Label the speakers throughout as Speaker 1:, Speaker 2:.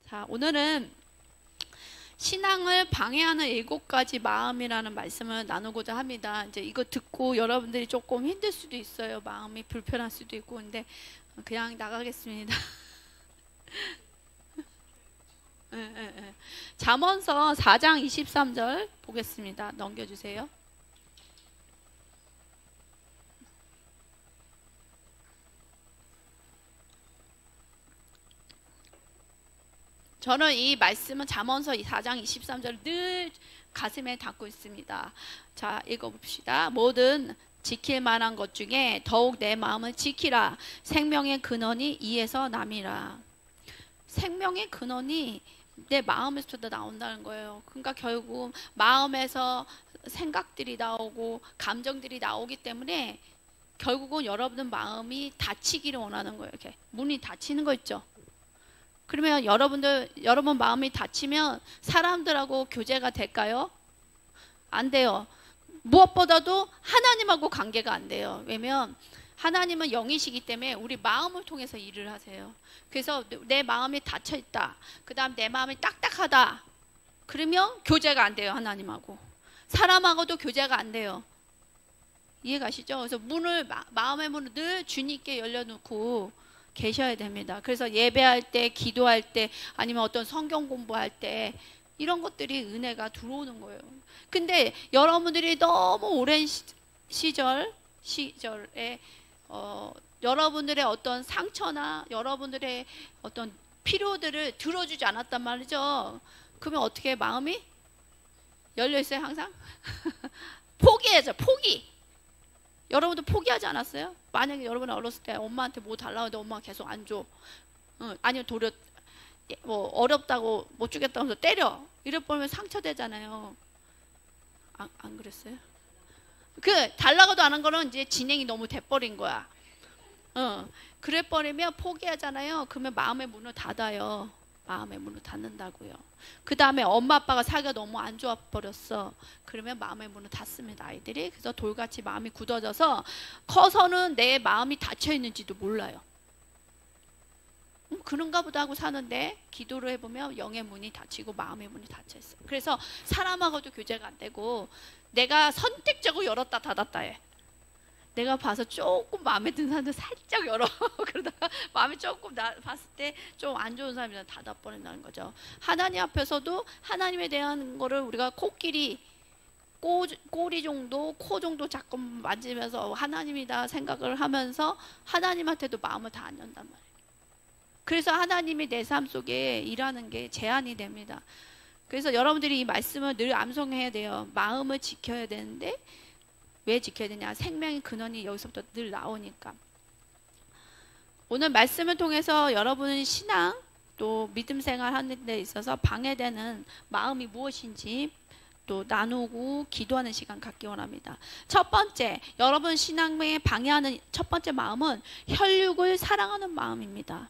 Speaker 1: 자, 오늘은 신앙을 방해하는 7가지 마음이라는 말씀을 나누고자 합니다. 이제 이거 듣고 여러분들이 조금 힘들 수도 있어요. 마음이 불편할 수도 있고. 근데 그냥 나가겠습니다. 잠언서 4장 23절 보겠습니다. 넘겨주세요. 저는 이 말씀은 잠언서 4장 23절을 늘 가슴에 담고 있습니다. 자, 읽어봅시다. 뭐든 지킬 만한 것 중에 더욱 내 마음을 지키라. 생명의 근원이 이에서 남이라. 생명의 근원이 내 마음에서도 나온다는 거예요. 그러니까 결국 마음에서 생각들이 나오고 감정들이 나오기 때문에 결국은 여러분들 마음이 닫히기를 원하는 거예요. 이렇게 문이 닫히는 거 있죠. 그러면 여러분 마음이 닫히면 사람들하고 교제가 될까요? 안 돼요. 무엇보다도 하나님하고 관계가 안 돼요. 왜냐면 하나님은 영이시기 때문에 우리 마음을 통해서 일을 하세요. 그래서 내 마음이 닫혀 있다. 그 다음 내 마음이 딱딱하다. 그러면 교제가 안 돼요. 하나님하고. 사람하고도 교제가 안 돼요. 이해가시죠? 그래서 마음의 문을 늘 주님께 열려놓고 계셔야 됩니다. 그래서 예배할 때, 기도할 때, 아니면 어떤 성경 공부할 때 이런 것들이 은혜가 들어오는 거예요. 근데 여러분들이 너무 오랜 시절에 여러분들의 어떤 상처나 여러분들의 어떤 필요들을 들어주지 않았단 말이죠. 그러면 어떻게 마음이 열려 있어요? 항상 포기해야죠. 포기. 여러분도 포기하지 않았어요? 만약에 여러분이 어렸을 때 엄마한테 뭐 달라고 하는데 엄마가 계속 안 줘. 아니면 도리어 뭐 어렵다고 못 주겠다고 하면서 때려. 이럴 뻔하면 상처되잖아요. 안 그랬어요? 달라고도 안 한 거는 이제 진행이 너무 돼버린 거야. 그래 버리면 포기하잖아요. 그러면 마음의 문을 닫아요. 마음의 문을 닫는다고요. 그 다음에 엄마 아빠가 사이가 너무 안 좋아 버렸어. 그러면 마음의 문을 닫습니다. 아이들이. 그래서 돌같이 마음이 굳어져서 커서는 내 마음이 닫혀 있는지도 몰라요. 그런가 보다 하고 사는데 기도를 해보면 영의 문이 닫히고 마음의 문이 닫혀 있어요. 그래서 사람하고도 교제가 안 되고 내가 선택적으로 열었다 닫았다 해. 내가 봐서 조금 마음에 드는 사람들 살짝 열어. 그러다가 마음이 조금 봤을 때 좀 안 좋은 사람이랑 닫아버린다는 거죠. 하나님 앞에서도 하나님에 대한 거를 우리가 코끼리 꼬리 정도, 코 정도 자꾸 만지면서 하나님이다 생각을 하면서 하나님한테도 마음을 다 안 연단 말이에요. 그래서 하나님이 내 삶 속에 일하는 게 제한이 됩니다. 그래서 여러분들이 이 말씀을 늘 암송해야 돼요. 마음을 지켜야 되는데 왜 지켜야 되냐? 생명의 근원이 여기서부터 늘 나오니까. 오늘 말씀을 통해서 여러분의 신앙 또 믿음 생활하는 데 있어서 방해되는 마음이 무엇인지 또 나누고 기도하는 시간 갖기 원합니다. 첫 번째, 여러분 신앙에 방해하는 첫 번째 마음은 혈육을 사랑하는 마음입니다.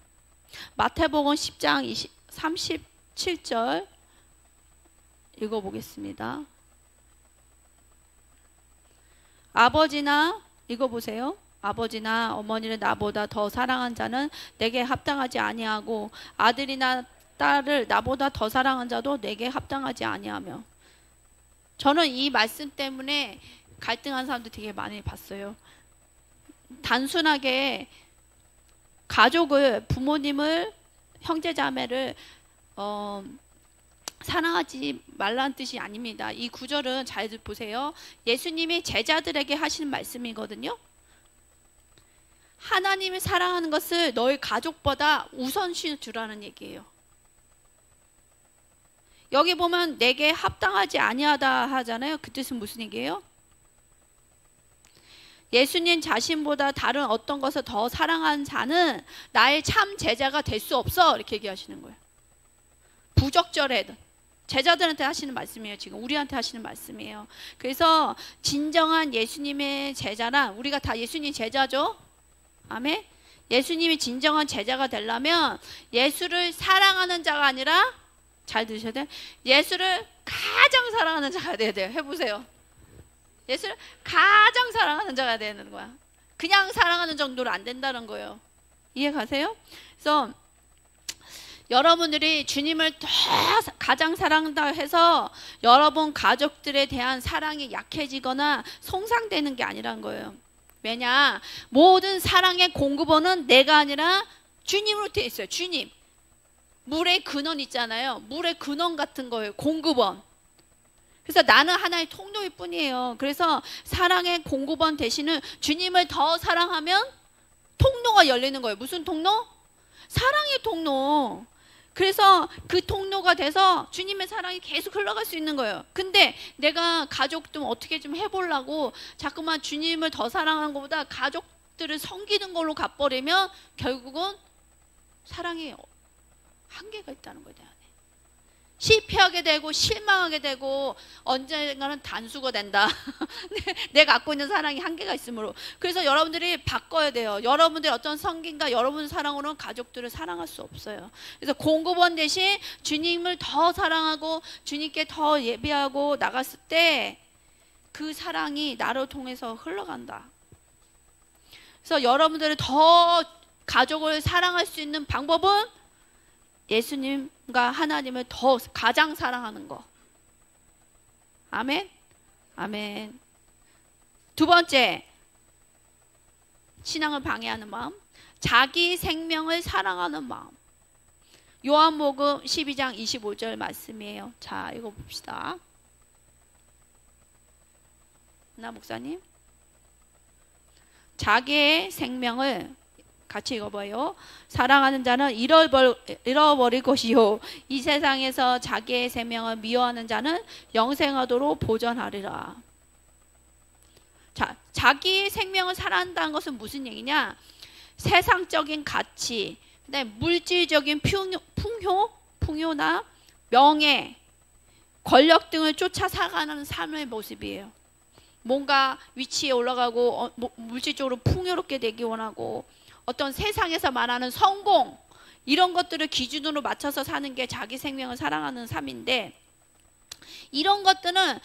Speaker 1: 마태복음 10장 37절 읽어보겠습니다. 아버지나 읽어보세요. 아버지나 어머니를 나보다 더 사랑한 자는 내게 합당하지 아니하고 아들이나 딸을 나보다 더 사랑한 자도 내게 합당하지 아니하며. 저는 이 말씀 때문에 갈등한 사람들 되게 많이 봤어요. 단순하게 가족을, 부모님을, 형제자매를 사랑하지 말라는 뜻이 아닙니다. 이 구절은 잘 보세요. 예수님이 제자들에게 하시는 말씀이거든요. 하나님이 사랑하는 것을 너희 가족보다 우선시 두라는 얘기예요. 여기 보면 내게 합당하지 아니하다 하잖아요. 그 뜻은 무슨 얘기예요? 예수님 자신보다 다른 어떤 것을 더 사랑하는 자는 나의 참 제자가 될 수 없어. 이렇게 얘기하시는 거예요. 부적절해. 제자들한테 하시는 말씀이에요. 지금 우리한테 하시는 말씀이에요. 그래서 진정한 예수님의 제자란 우리가 다 예수님 제자죠. 아멘. 예수님이 진정한 제자가 되려면 예수를 사랑하는 자가 아니라, 잘 들으셔야 돼요, 예수를 가장 사랑하는 자가 돼야 돼요. 해보세요. 예수를 가장 사랑하는 자가 되는 거야. 그냥 사랑하는 정도로 안 된다는 거예요. 이해 가세요? 그래서 여러분들이 주님을 더 가장 사랑한다 해서 여러분 가족들에 대한 사랑이 약해지거나 손상되는 게 아니란 거예요. 왜냐? 모든 사랑의 공급원은 내가 아니라 주님으로 되어 있어요. 주님. 물의 근원 있잖아요. 물의 근원 같은 거예요. 공급원. 그래서 나는 하나의 통로일 뿐이에요. 그래서 사랑의 공급원 대신은 주님을 더 사랑하면 통로가 열리는 거예요. 무슨 통로? 사랑의 통로. 그래서 그 통로가 돼서 주님의 사랑이 계속 흘러갈 수 있는 거예요. 근데 내가 가족 좀 어떻게 좀 해보려고 자꾸만 주님을 더 사랑하는 것보다 가족들을 섬기는 걸로 가버리면 결국은 사랑이 한계가 있다는 거예요. 실패하게 되고 실망하게 되고 언젠가는 단수가 된다. 내 갖고 있는 사랑이 한계가 있으므로. 그래서 여러분들이 바꿔야 돼요. 여러분들이 어떤 성김과 여러분 사랑으로는 가족들을 사랑할 수 없어요. 그래서 공급원 대신 주님을 더 사랑하고 주님께 더 예배하고 나갔을 때 그 사랑이 나를 통해서 흘러간다. 그래서 여러분들을 더 가족을 사랑할 수 있는 방법은 예수님과 하나님을 더 가장 사랑하는 거. 아멘? 아멘. 두 번째, 신앙을 방해하는 마음. 자기 생명을 사랑하는 마음. 요한복음 12장 25절 말씀이에요. 자, 읽어봅시다. 나 목사님. 자기의 생명을 같이 읽어봐요. 사랑하는 자는 잃어버릴 것이요 이 세상에서 자기의 생명을 미워하는 자는 영생하도록 보존하리라. 자, 자기의 생명을 사랑한다는 것은 무슨 얘기냐? 세상적인 가치, 그다음에 물질적인 풍요나 명예, 권력 등을 쫓아 살아가는 삶의 모습이에요. 뭔가 위치에 올라가고 물질적으로 풍요롭게 되기 원하고 어떤 세상에서 말하는 성공 이런 것들을 기준으로 맞춰서 사는 게 자기 생명을 사랑하는 삶인데 이런 것들은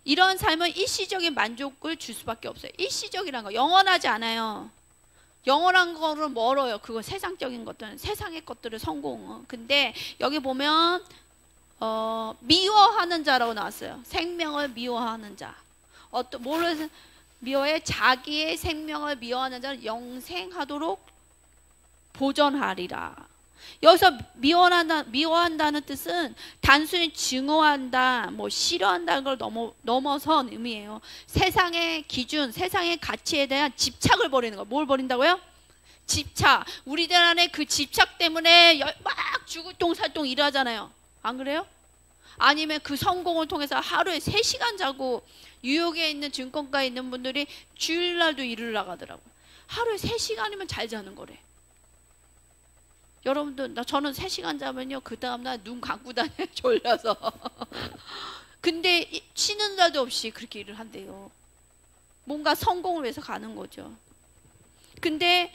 Speaker 1: 이런 삶은 일시적인 만족을 줄 수밖에 없어요. 일시적이라는 거 영원하지 않아요. 영원한 거를 멀어요. 그거 세상적인 것들은 세상의 것들을 성공. 근데 여기 보면 미워하는 자라고 나왔어요. 생명을 미워하는 자. 뭐를 미워해? 자기의 생명을 미워하는 자는 영생하도록 보존하리라. 여기서 미워한다는 뜻은 단순히 증오한다, 뭐 싫어한다는 걸 넘어선 의미예요. 세상의 기준, 세상의 가치에 대한 집착을 버리는 거. 뭘 버린다고요? 집착. 우리들 안에 그 집착 때문에 막 죽을 똥살똥 일하잖아요. 안 그래요? 아니면 그 성공을 통해서 하루에 3시간 자고 뉴욕에 있는 증권가에 있는 분들이 주일날도 일을 나가더라고. 하루에 3시간이면 잘 자는 거래. 여러분들, 저는 3시간 자면요 그 다음날 눈 감고 다녀요. 졸려서. 근데 쉬는 날도 없이 그렇게 일을 한대요. 뭔가 성공을 위해서 가는 거죠. 근데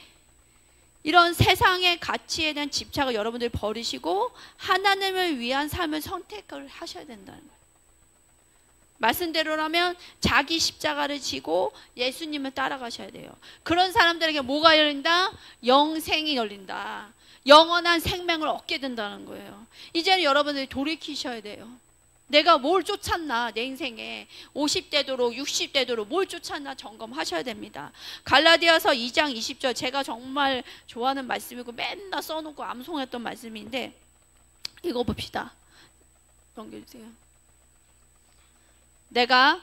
Speaker 1: 이런 세상의 가치에 대한 집착을 여러분들이 버리시고 하나님을 위한 삶을 선택을 하셔야 된다는 거예요. 말씀대로라면 자기 십자가를 지고 예수님을 따라가셔야 돼요. 그런 사람들에게 뭐가 열린다? 영생이 열린다. 영원한 생명을 얻게 된다는 거예요. 이제는 여러분들이 돌이키셔야 돼요. 내가 뭘 쫓았나 내 인생에 50대도록 60대도록 뭘 쫓았나 점검하셔야 됩니다. 갈라디아서 2장 20절 제가 정말 좋아하는 말씀이고 맨날 써놓고 암송했던 말씀인데 읽어봅시다. 넘겨주세요. 내가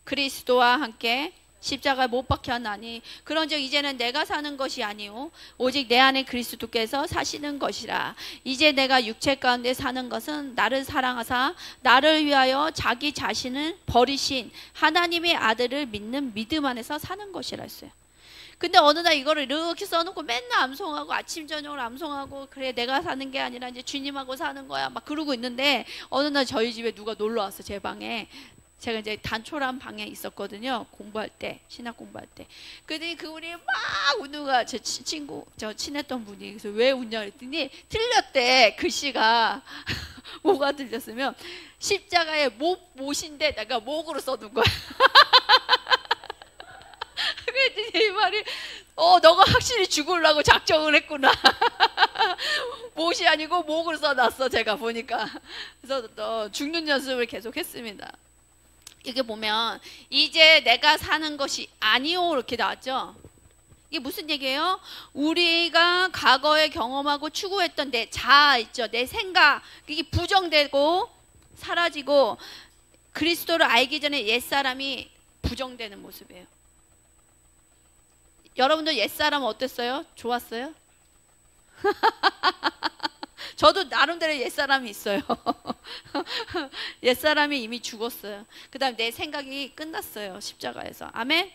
Speaker 1: 그리스도와 함께 십자가에 못 박혔나니 그런즉 이제는 내가 사는 것이 아니요 오직 내 안에 그리스도께서 사시는 것이라. 이제 내가 육체 가운데 사는 것은 나를 사랑하사 나를 위하여 자기 자신을 버리신 하나님의 아들을 믿는 믿음 안에서 사는 것이라 했어요. 근데 어느 날 이거를 이렇게 써놓고 맨날 암송하고 아침 저녁으로 암송하고 그래 내가 사는 게 아니라 이제 주님하고 사는 거야 막 그러고 있는데 어느 날 저희 집에 누가 놀러 왔어. 제 방에. 제가 이제 단촐한 방에 있었거든요. 공부할 때, 신학 공부할 때. 그랬더니 그분이 막 웃는 거야. 제 친구, 저 친했던 분이. 그래서 왜 웃냐 그랬더니 틀렸대. 글씨가. 뭐가 틀렸으면 십자가에 못인데 내가 목으로 써둔 거야. 그랬더니 이 말이 너가 확실히 죽으려고 작정을 했구나. 못이 아니고 목을 써놨어, 제가 보니까. 그래서 죽는 연습을 계속 했습니다. 이게 보면 이제 내가 사는 것이 아니오 이렇게 나왔죠. 이게 무슨 얘기예요? 우리가 과거에 경험하고 추구했던 내 자아 있죠. 내 생각 이게 부정되고 사라지고 그리스도를 알기 전에 옛사람이 부정되는 모습이에요. 여러분들 옛사람 어땠어요? 좋았어요? 저도 나름대로 옛사람이 있어요. 옛사람이 이미 죽었어요. 그 다음 내 생각이 끝났어요. 십자가에서. 아멘?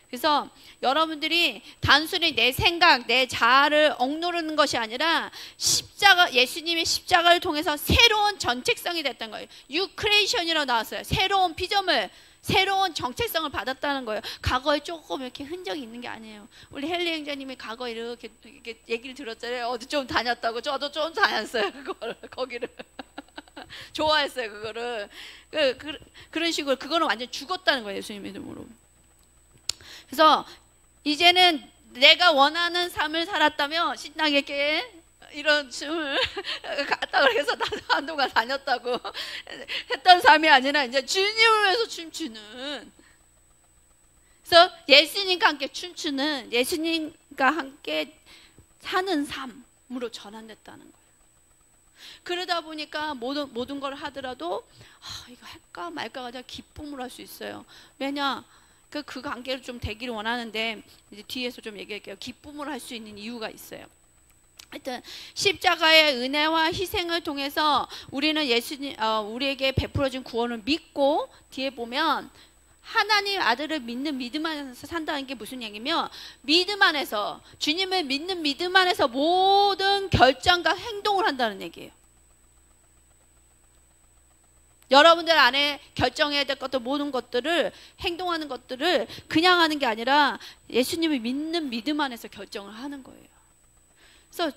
Speaker 1: 그래서 여러분들이 단순히 내 생각, 내 자아를 억누르는 것이 아니라 십자가, 예수님의 십자가를 통해서 새로운 정체성이 됐던 거예요. New Creation이라고 나왔어요. 새로운 피조물, 새로운 정체성을 받았다는 거예요. 과거에 조금 이렇게 흔적이 있는 게 아니에요. 우리 헨리 행자님이 과거에 이렇게 얘기를 들었잖아요. 어디 좀 다녔다고. 저도 좀 다녔어요. 거기를. 좋아했어요. 그거를. 그런 식으로 그거는 완전 죽었다는 거예요. 예수님의 이름으로. 그래서 이제는 내가 원하는 삶을 살았다면 신나게 이렇게 이런 춤을 갔다 그래서 나도 한동안 다녔다고 했던 삶이 아니라 이제 주님을 위해서 춤추는, 그래서 예수님과 함께 춤추는, 예수님과 함께 사는 삶으로 전환됐다는 거예요. 그러다 보니까 모든 걸 하더라도 이거 할까 말까가 아니라 기쁨으로 할 수 있어요. 왜냐? 그 관계를 좀 되기를 원하는데 이제 뒤에서 좀 얘기할게요. 기쁨으로 할 수 있는 이유가 있어요. 하여튼 십자가의 은혜와 희생을 통해서 우리는 예수님 우리에게 베풀어진 구원을 믿고, 뒤에 보면 하나님 아들을 믿는 믿음 안에서 산다는 게 무슨 얘기면, 믿음 안에서, 주님을 믿는 믿음 안에서 모든 결정과 행동을 한다는 얘기예요. 여러분들 안에 결정해야 될 것들, 모든 것들을, 행동하는 것들을 그냥 하는 게 아니라 예수님을 믿는 믿음 안에서 결정을 하는 거예요. 그래서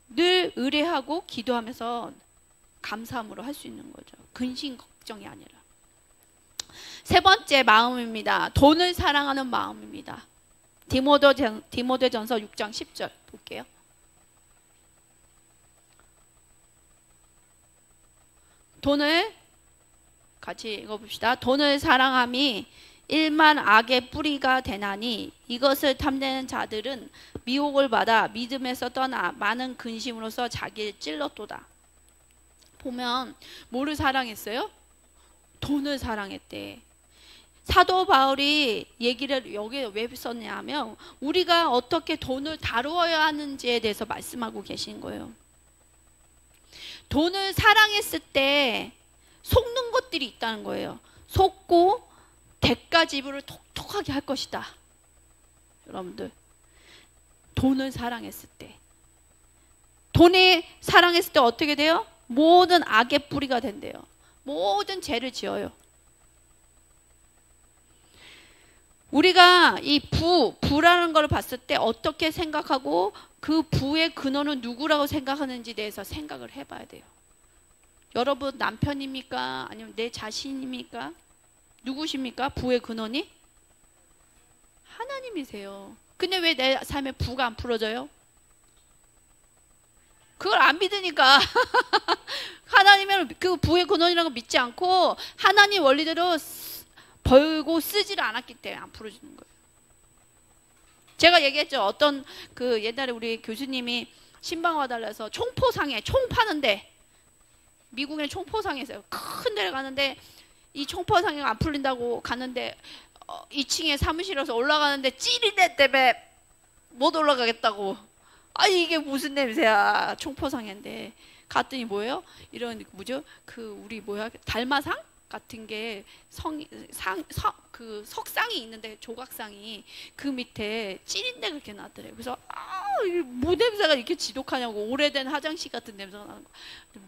Speaker 1: 늘 의뢰하고 기도하면서 감사함으로 할 수 있는 거죠. 근심 걱정이 아니라. 세 번째 마음입니다. 돈을 사랑하는 마음입니다. 디모데전서 6장 10절 볼게요. 돈을 같이 읽어봅시다. 돈을 사랑함이 일만 악의 뿌리가 되나니 이것을 탐내는 자들은 미혹을 받아 믿음에서 떠나 많은 근심으로서 자기를 찔렀도다. 보면 뭐를 사랑했어요? 돈을 사랑했대. 사도 바울이 얘기를 여기에 왜 썼냐 하면 우리가 어떻게 돈을 다루어야 하는지에 대해서 말씀하고 계신 거예요. 돈을 사랑했을 때 속는 것들이 있다는 거예요. 속고 대가 지불을 톡톡하게 할 것이다. 여러분들, 돈을 사랑했을 때, 돈이 사랑했을 때 어떻게 돼요? 모든 악의 뿌리가 된대요. 모든 죄를 지어요. 우리가 이 부라는 걸 봤을 때 어떻게 생각하고 그 부의 근원은 누구라고 생각하는지에 대해서 생각을 해봐야 돼요. 여러분 남편입니까? 아니면 내 자신입니까? 누구십니까? 부의 근원이? 하나님이세요. 근데 왜 내 삶에 부가 안 풀어져요? 그걸 안 믿으니까. 하나님은 그 부의 근원이라는 걸 믿지 않고 하나님 원리대로 벌고 쓰지를 않았기 때문에 안 풀어지는 거예요. 제가 얘기했죠. 어떤 그 옛날에 우리 교수님이 신방 와달라서 총포상에 총 파는데, 미국에 총포상에 있어요. 큰 데를 가는데 이 총포상이 안 풀린다고 갔는데 2층에 사무실에서 올라가는데 찌리네 때문에 못 올라가겠다고. 아 이게 무슨 냄새야. 총포상인데 갔더니 뭐예요? 이런 뭐죠? 그 우리 뭐야 달마상 같은 게 그 석상이 있는데 조각상이 그 밑에 찌린내 그렇게 나더래요. 그래서 뭐 냄새가 이렇게 지독하냐고. 오래된 화장실 같은 냄새가 나는 거.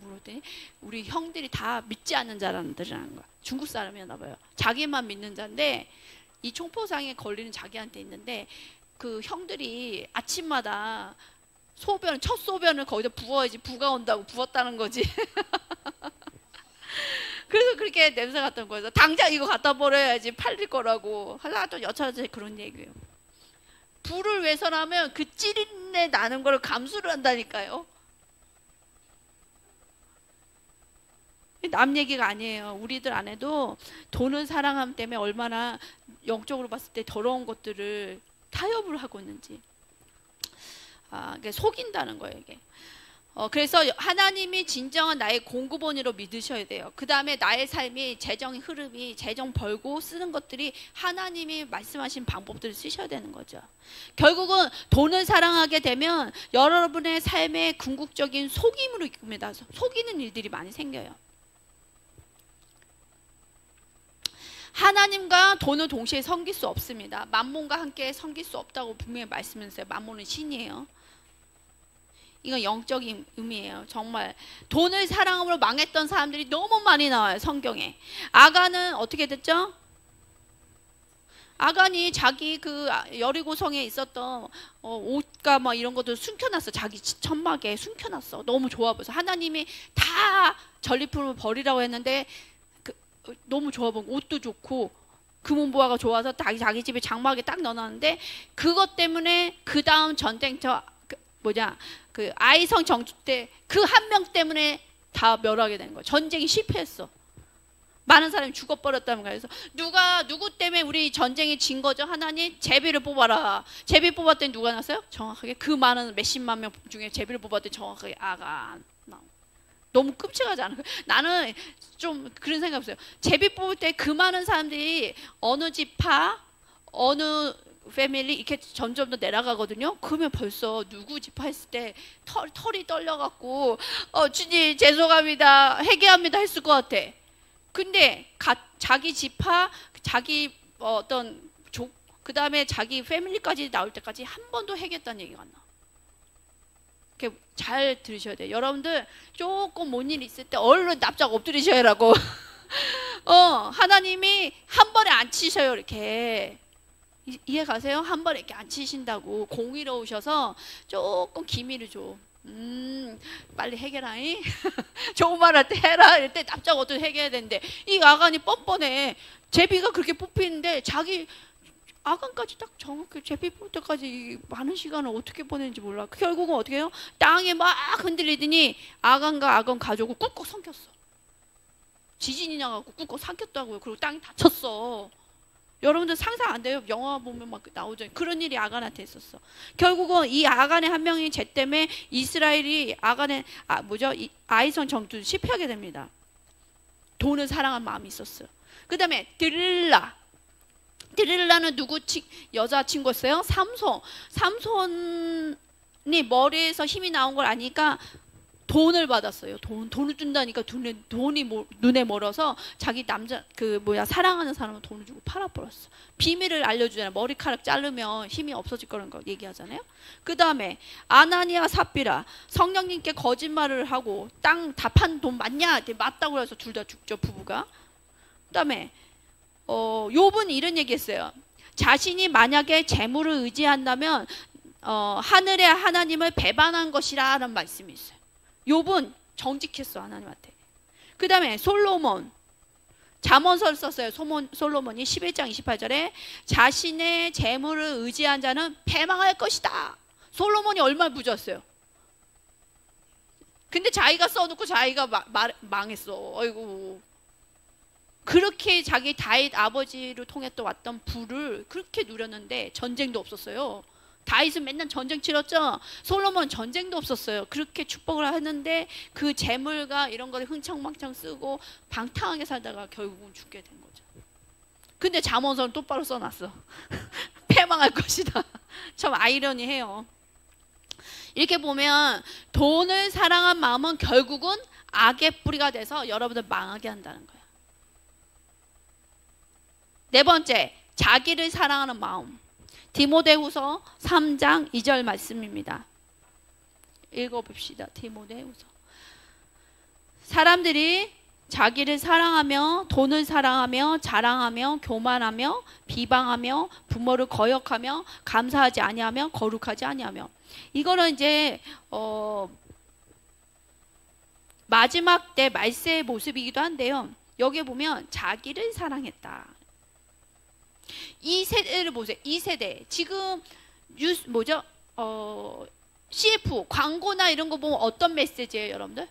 Speaker 1: 물었더니 우리 형들이 다 믿지 않는 자라는 거야. 중국 사람이었나 봐요. 자기만 믿는 자인데 이 총포상에 걸리는 자기한테 있는데 그 형들이 아침마다 첫 소변을 거기다 부어야지 부가 온다고 부었다는 거지. 그래서 그렇게 냄새 갔던 거예요. 당장 이거 갖다 버려야지 팔릴 거라고. 하나도 여차저차 그런 얘기예요. 불을 위해서라면 그 찌린내 나는 걸 감수를 한다니까요. 남 얘기가 아니에요. 우리들 안에도 돈을 사랑함 때문에 얼마나 영적으로 봤을 때 더러운 것들을 타협을 하고 있는지. 이게 속인다는 거예요, 이게. 그래서 하나님이 진정한 나의 공급원으로 믿으셔야 돼요. 그 다음에 나의 삶이 재정의 흐름이 재정 벌고 쓰는 것들이 하나님이 말씀하신 방법들을 쓰셔야 되는 거죠. 결국은 돈을 사랑하게 되면 여러분의 삶에 궁극적인 속임으로 이끕니다. 속이는 일들이 많이 생겨요. 하나님과 돈을 동시에 섬길 수 없습니다. 만몬과 함께 섬길 수 없다고 분명히 말씀하셨어요. 만몬은 신이에요. 이건 영적인 의미예요. 정말 돈을 사랑함으로 망했던 사람들이 너무 많이 나와요, 성경에. 아간은 어떻게 됐죠? 아간이 자기 그 여리고성에 있었던 옷과 막 이런 것들 숨겨놨어. 자기 천막에 숨겨놨어. 너무 좋아 보여서 하나님이 다 전리품을 버리라고 했는데 너무 좋아 보고 옷도 좋고 금은보화가 좋아서 자기 집에 장막에 딱 넣어놨는데 그것 때문에 그 다음 전쟁터 그 아이성 정주 때 그 한 명 때문에 다 멸하게 된 거예요. 전쟁이 실패했어. 많은 사람이 죽어버렸다는 거예요. 그래서 누구 때문에 우리 전쟁이 진 거죠? 하나님 제비를 뽑아라. 제비 뽑았더니 누가 났어요? 정확하게 그 많은 몇십만 명 중에 제비를 뽑았더니 정확하게 아간. 너무 끔찍하지 않아요? 나는 좀 그런 생각이 없어요. 제비 뽑을 때 그 많은 사람들이 어느 지파, 어느 패밀리 이렇게 점점 더 내려가거든요. 그러면 벌써 누구 지파 했을 때 털이 떨려갖고 주님 죄송합니다, 회개합니다 했을 것 같아. 근데 자기 지파, 자기 어떤 그 다음에 자기 패밀리까지 나올 때까지 한 번도 회개했다는 얘기가 안 나와. 잘 들으셔야 돼요. 여러분들 조금 뭔 일 있을 때 얼른 납작 엎드리셔야 하라고. 하나님이 한 번에 안 치셔요. 이렇게 이해 가세요? 한 번에 이렇게 안 치신다고. 공의로우셔서 조금 기미를 줘. 빨리 해결하니? 좋은 말 할 때 해라. 이럴 때 납작 엎드려 해결해야 되는데 이 아간이 뻔뻔해. 제비가 그렇게 뽑히는데 자기 아간까지 딱 정확히 제비 뽑을 때까지 많은 시간을 어떻게 보냈는지 몰라. 결국은 어떻게 해요? 땅에 막 흔들리더니 아간과 아간 가족을 꾹꾹 삼켰어. 지진이 나갖고 꾹꾹 삼켰다고요. 그리고 땅이 다쳤어. 여러분들 상상 안 돼요? 영화 보면 막 나오죠. 그런 일이 아간한테 있었어. 결국은 이 아간의 한 명이 죄 때문에 이스라엘이 아간의 아이성 정투를 실패하게 됩니다. 돈을 사랑한 마음이 있었어요. 그 다음에 드릴라는 누구 여자친구였어요? 삼손이 머리에서 힘이 나온 걸 아니까 돈을 받았어요. 돈을 준다니까 돈이 눈에 멀어서 자기 사랑하는 사람은 돈을 주고 팔아버렸어. 비밀을 알려주잖아요. 머리카락 자르면 힘이 없어질 거라는 거 얘기하잖아요. 그 다음에 아나니아 삽비라 성령님께 거짓말을 하고 땅 다 판 돈 맞냐? 맞다고 해서 둘 다 죽죠, 부부가. 그 다음에 욥은 이런 얘기했어요. 자신이 만약에 재물을 의지한다면 하늘의 하나님을 배반한 것이라는 말씀이 있어요. 욥은 정직했어, 하나님한테. 그 다음에 솔로몬 잠언서를 썼어요. 솔로몬이 11장 28절에 자신의 재물을 의지한 자는 패망할 것이다. 솔로몬이 얼마나 부자였어요. 근데 자기가 써놓고 자기가 망했어. 아이고. 그렇게 자기 다윗 아버지를 통해 또 왔던 부를 그렇게 누렸는데 전쟁도 없었어요. 다윗은 맨날 전쟁 치렀죠. 솔로몬은 전쟁도 없었어요. 그렇게 축복을 했는데 그 재물과 이런 거를 흥청망청 쓰고 방탕하게 살다가 결국은 죽게 된 거죠. 근데 잠언서는 똑바로 써놨어. 패망할 것이다. 참 아이러니해요. 이렇게 보면 돈을 사랑한 마음은 결국은 악의 뿌리가 돼서 여러분들 망하게 한다는 거예요. 네 번째, 자기를 사랑하는 마음. 디모데후서 3장 2절 말씀입니다. 읽어봅시다. 디모데후서. 사람들이 자기를 사랑하며 돈을 사랑하며 자랑하며 교만하며 비방하며 부모를 거역하며 감사하지 아니하며 거룩하지 아니하며. 이거는 이제 마지막 때 말세의 모습이기도 한데요. 여기 보면 자기를 사랑했다. 이 세대를 보세요. 이 세대 지금 CF 광고나 이런 거 보면 어떤 메시지예요, 여러분들?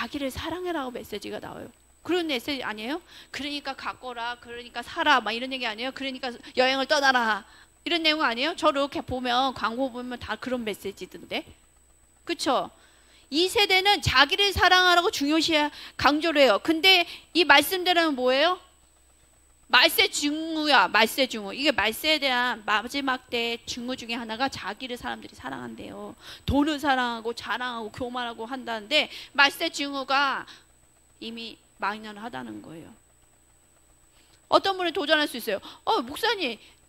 Speaker 1: 자기를 사랑해라고 메시지가 나와요. 그런 메시지 아니에요? 그러니까 갖거라, 그러니까 사라, 막 이런 얘기 아니에요? 그러니까 여행을 떠나라, 이런 내용 아니에요? 저 이렇게 보면 광고 보면 다 그런 메시지던데, 그쵸? 이 세대는 자기를 사랑하라고 중요시 강조를 해요. 근데 이 말씀대로는 뭐예요? 말세 증후야, 말세 증후. 이게 말세에 대한 마지막 때 증후 중에 하나가 자기를 사람들이 사랑한대요. 돈을 사랑하고 자랑하고 교만하고 한다는데, 말세 증후가 이미 마이너하다는 거예요. 어떤 분이 도전할 수 있어요.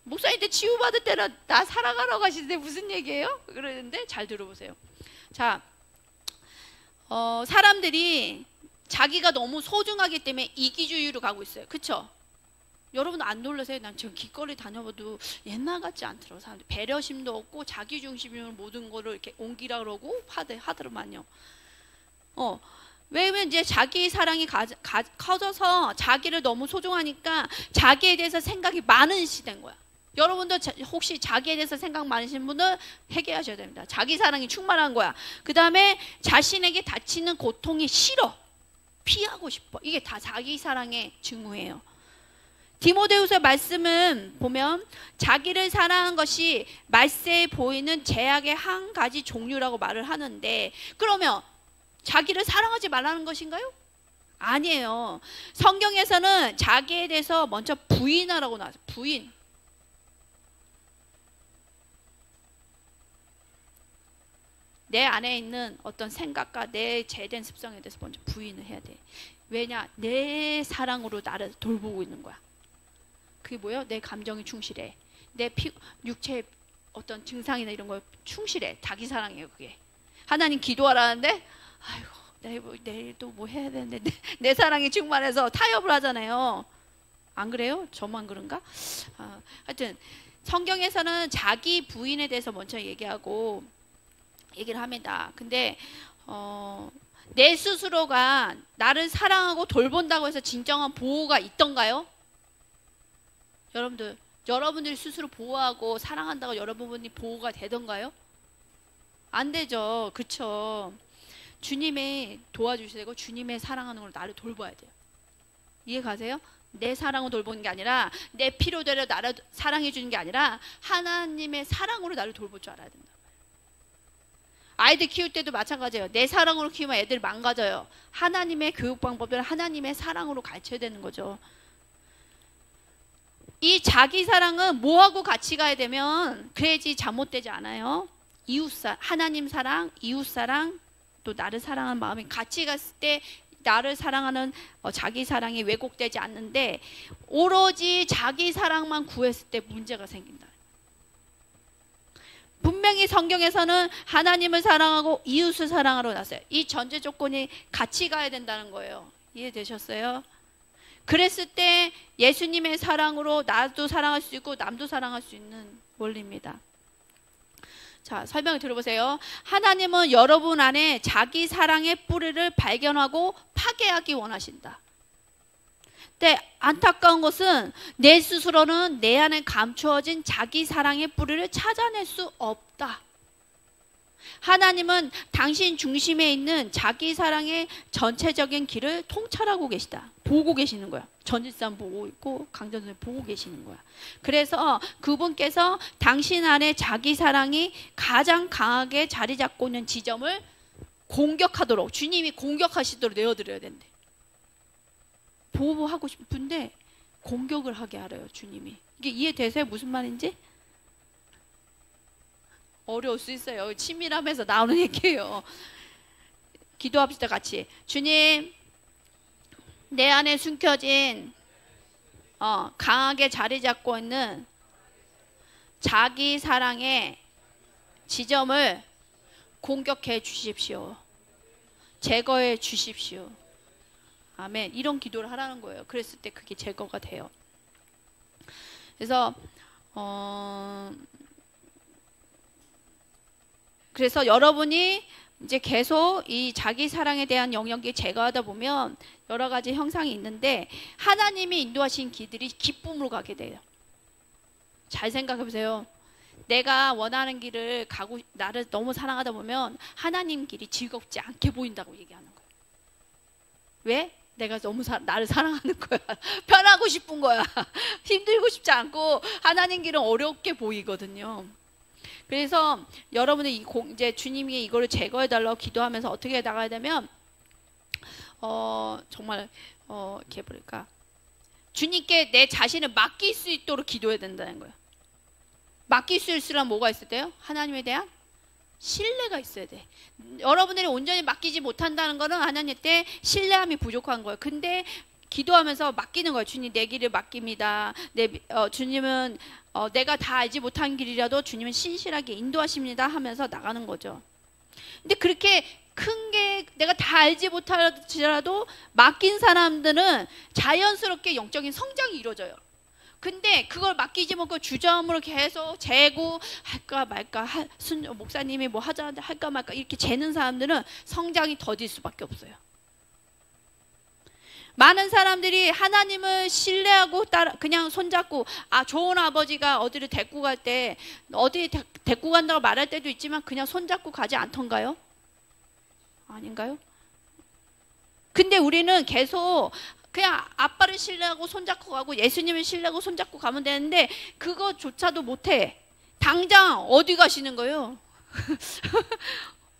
Speaker 1: 목사님 때 치유받을 때는 나 사랑하라고 하시는데 무슨 얘기예요? 그러는데 잘 들어보세요. 자, 사람들이 자기가 너무 소중하기 때문에 이기주의로 가고 있어요. 그쵸? 여러분 안 놀라세요? 난 지금 길거리 다녀봐도 옛날 같지 않더라고요. 사람들 배려심도 없고 자기중심으로 모든 거를 이렇게 옮기라 그러고 하더만요. 왜냐면 이제 자기 사랑이 커져서 자기를 너무 소중하니까 자기에 대해서 생각이 많은 시대인 거야. 여러분도 혹시 자기에 대해서 생각 많으신 분들 회개하셔야 됩니다. 자기 사랑이 충만한 거야. 그 다음에 자신에게 다치는 고통이 싫어, 피하고 싶어. 이게 다 자기 사랑의 증후예요. 디모데후서 말씀은 보면 자기를 사랑하는 것이 말세에 보이는 죄악의 한 가지 종류라고 말을 하는데, 그러면 자기를 사랑하지 말라는 것인가요? 아니에요. 성경에서는 자기에 대해서 먼저 부인하라고 나왔어요. 부인. 내 안에 있는 어떤 생각과 내 죄된 습성에 대해서 먼저 부인을 해야 돼. 왜냐? 내 사랑으로 나를 돌보고 있는 거야. 그게 뭐예요? 내 감정이 충실해. 내 육체의 어떤 증상이나 이런 거에 충실해. 자기 사랑이에요, 그게. 하나님 기도하라는데, 아이고, 내일도 뭐 해야 되는데, 내 사랑이 충만해서 타협을 하잖아요. 안 그래요? 저만 그런가? 하여튼, 성경에서는 자기 부인에 대해서 먼저 얘기를 합니다. 근데, 내 스스로가 나를 사랑하고 돌본다고 해서 진정한 보호가 있던가요? 여러분들이 스스로 보호하고 사랑한다고 여러분이 보호가 되던가요? 안 되죠. 그쵸? 주님이 도와주셔야 되고, 주님의 사랑하는 걸 나를 돌봐야 돼요. 이해 가세요? 내 사랑을 돌보는 게 아니라, 내 필요대로 나를 사랑해 주는 게 아니라 하나님의 사랑으로 나를 돌볼 줄 알아야 된다. 아이들 키울 때도 마찬가지예요. 내 사랑으로 키우면 애들 망가져요. 하나님의 교육 방법을 하나님의 사랑으로 가르쳐야 되는 거죠. 이 자기 사랑은 뭐하고 같이 가야 되면 그래야지 잘못되지 않아요. 하나님 사랑, 이웃 사랑, 또 나를 사랑하는 마음이 같이 갔을 때 나를 사랑하는 자기 사랑이 왜곡되지 않는데, 오로지 자기 사랑만 구했을 때 문제가 생긴다. 분명히 성경에서는 하나님을 사랑하고 이웃을 사랑하러 나왔어요. 이 전제 조건이 같이 가야 된다는 거예요. 이해되셨어요? 그랬을 때 예수님의 사랑으로 나도 사랑할 수 있고 남도 사랑할 수 있는 원리입니다. 자, 설명을 들어보세요. 하나님은 여러분 안에 자기 사랑의 뿌리를 발견하고 파괴하기 원하신다. 근데 안타까운 것은 내 스스로는 내 안에 감추어진 자기 사랑의 뿌리를 찾아낼 수 없다. 하나님은 당신 중심에 있는 자기 사랑의 전체적인 길을 통찰하고 계시다. 보고 계시는 거야. 전지산 보고 있고 강전선 보고 계시는 거야. 그래서 그분께서 당신 안에 자기 사랑이 가장 강하게 자리 잡고 있는 지점을 공격하도록, 주님이 공격하시도록 내어드려야 된대. 보호하고 싶은데 공격을 하게 하래요, 주님이. 이게 이해되세요? 무슨 말인지? 어려울 수 있어요. 친밀함에서 나오는 얘기예요. 기도합시다, 같이. 주님, 내 안에 숨겨진 강하게 자리 잡고 있는 자기 사랑의 지점을 공격해 주십시오. 제거해 주십시오. 아멘. 이런 기도를 하라는 거예요. 그랬을 때 그게 제거가 돼요. 그래서 여러분이 이제 계속 이 자기 사랑에 대한 영역이 제거하다 보면 여러 가지 형상이 있는데, 하나님이 인도하신 길들이 기쁨으로 가게 돼요. 잘 생각해 보세요. 내가 원하는 길을 가고 나를 너무 사랑하다 보면 하나님 길이 즐겁지 않게 보인다고 얘기하는 거예요. 왜? 내가 너무 나를 사랑하는 거야. 편하고 싶은 거야. 힘들고 싶지 않고 하나님 길은 어렵게 보이거든요. 그래서 여러분이 이제 주님이 이거를 제거해 달라고 기도하면서 어떻게 나가야 되면 정말 이렇게 보니까 주님께 내 자신을 맡길 수 있도록 기도해야 된다는 거예요. 맡길 수 있으려면 뭐가 있어야 돼요? 하나님에 대한 신뢰가 있어야 돼. 여러분들이 온전히 맡기지 못한다는 거는 하나님께 신뢰함이 부족한 거예요. 근데 기도하면서 맡기는 거예요. 주님, 내 길을 맡깁니다. 주님은 내가 다 알지 못한 길이라도 주님은 신실하게 인도하십니다 하면서 나가는 거죠. 근데 그렇게 큰 게 내가 다 알지 못하더라도 맡긴 사람들은 자연스럽게 영적인 성장이 이루어져요. 근데 그걸 맡기지 못하고 주저함으로 계속 재고 할까 말까, 목사님이 뭐 하자 할까 말까 이렇게 재는 사람들은 성장이 더딜 수밖에 없어요. 많은 사람들이 하나님을 신뢰하고 그냥 손잡고 좋은 아버지가 어디를 데리고 갈 때 어디 데리고 간다고 말할 때도 있지만 그냥 손잡고 가지 않던가요? 아닌가요? 근데 우리는 계속 그냥 아빠를 신뢰하고 손잡고 가고 예수님을 신뢰하고 손잡고 가면 되는데 그거조차도 못해. 당장 어디 가시는 거예요?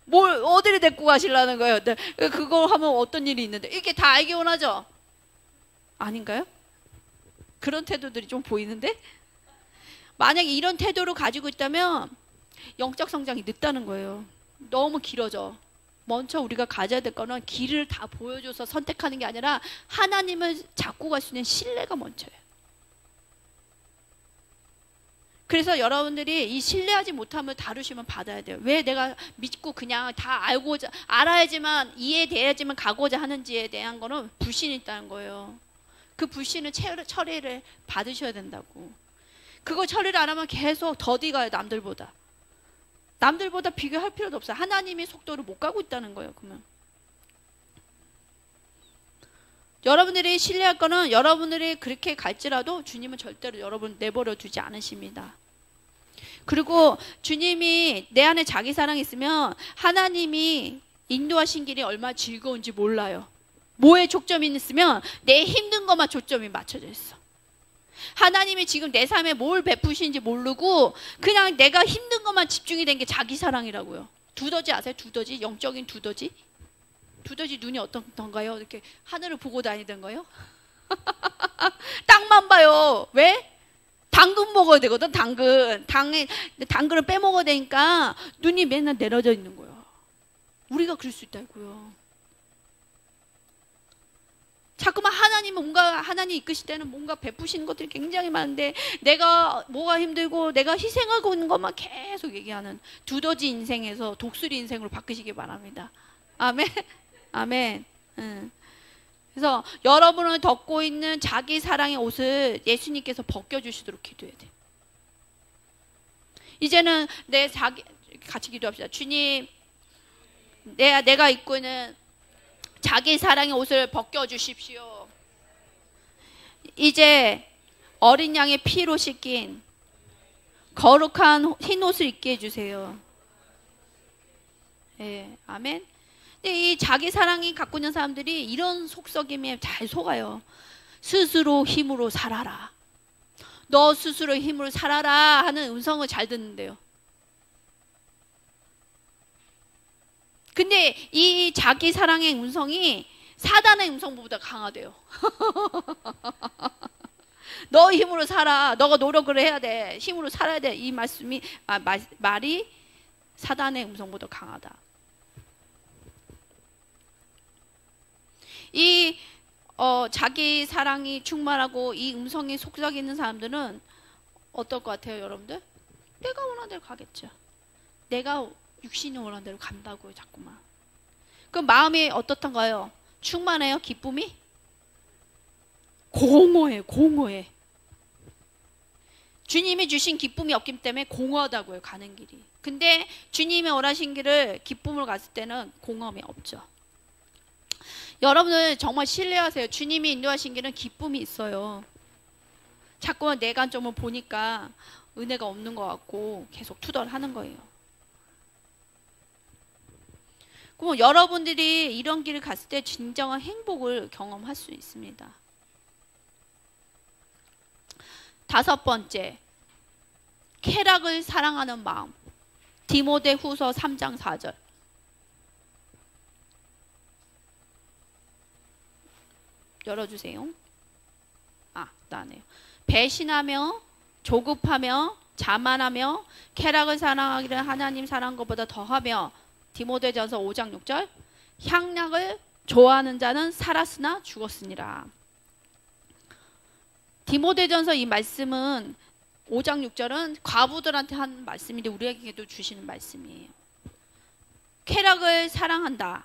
Speaker 1: 뭘 어디를 데리고 가시려는 거예요? 그거 하면 어떤 일이 있는데 이렇게 다 알기 원하죠? 아닌가요? 그런 태도들이 좀 보이는데 만약에 이런 태도를 가지고 있다면 영적 성장이 늦다는 거예요. 너무 길어져. 먼저 우리가 가져야 될 거는 길을 다 보여줘서 선택하는 게 아니라 하나님을 잡고 갈 수 있는 신뢰가 먼저예요. 그래서 여러분들이 이 신뢰하지 못함을 다루시면 받아야 돼요. 왜 내가 믿고 그냥 다 알아야지만 이해돼야지만 가고자 하는지에 대한 거는 불신이 있다는 거예요. 그 불신을 처리를 받으셔야 된다고. 그거 처리를 안 하면 계속 더디가요. 남들보다 비교할 필요도 없어요. 하나님의 속도를 못 가고 있다는 거예요. 그러면 여러분들이 신뢰할 거는 여러분들이 그렇게 갈지라도 주님은 절대로 여러분 내버려 두지 않으십니다. 그리고 주님이 내 안에 자기 사랑이 있으면 하나님이 인도하신 길이 얼마나 즐거운지 몰라요. 뭐에 초점이 있으면 내 힘든 것만 초점이 맞춰져 있어. 하나님이 지금 내 삶에 뭘 베푸시는지 모르고 그냥 내가 힘든 것만 집중이 된 게 자기 사랑이라고요. 두더지 아세요? 두더지? 영적인 두더지? 두더지 눈이 어떤가요? 이렇게 하늘을 보고 다니던 거요? 땅만 봐요. 왜? 당근 먹어야 되거든. 당근을 빼먹어야 되니까 눈이 맨날 내려져 있는 거예요. 우리가 그럴 수 있다고요. 자꾸만 하나님 이끄실 때는 뭔가 베푸시는 것들이 굉장히 많은데 내가 뭐가 힘들고 내가 희생하고 있는 것만 계속 얘기하는 두더지 인생에서 독수리 인생으로 바꾸시기 바랍니다. 아멘. 아멘. 그래서 여러분을 덮고 있는 자기 사랑의 옷을 예수님께서 벗겨주시도록 기도해야 돼요. 이제는 같이 기도합시다. 주님, 내가 입고 있는 자기 사랑의 옷을 벗겨주십시오. 이제 어린 양의 피로 씻긴 거룩한 흰 옷을 입게 해주세요. 네, 아멘. 근데 이 자기 사랑이 갖고 있는 사람들이 이런 속썩임에 잘 속아요. 스스로 힘으로 살아라. 너 스스로 힘으로 살아라 하는 음성을 잘 듣는데요. 근데 이 자기 사랑의 음성이 사단의 음성보다 강하대요. 너 힘으로 살아. 너가 노력을 해야 돼. 힘으로 살아야 돼. 이 말이 사단의 음성보다 강하다. 이 자기 사랑이 충만하고 이 음성이 속삭이는 사람들은 어떨 것 같아요, 여러분들? 내가 원하는 대로 가겠죠. 내가 육신이 원하는 대로 간다고요, 자꾸만. 그럼 마음이 어떻던가요? 충만해요, 기쁨이? 공허해. 주님이 주신 기쁨이 없기 때문에 공허하다고요, 가는 길이. 근데 주님이 원하신 길을 기쁨으로 갔을 때는 공허함이 없죠. 여러분들 정말 신뢰하세요. 주님이 인도하신 길은 기쁨이 있어요. 자꾸만 내 관점을 보니까 은혜가 없는 것 같고 계속 투덜하는 거예요. 그럼 여러분들이 이런 길을 갔을 때 진정한 행복을 경험할 수 있습니다. 5번째, 쾌락을 사랑하는 마음. 디모데후서 3장 4절. 열어주세요. 나네요. 배신하며 조급하며 자만하며 쾌락을 사랑하기를 하나님 사랑한 것보다 더하며. 디모데전서 5장 6절. 향락을 좋아하는 자는 살았으나 죽었으니라. 디모데전서 이 말씀은 5장 6절은 과부들한테 한 말씀인데 우리에게도 주시는 말씀이에요. 쾌락을 사랑한다.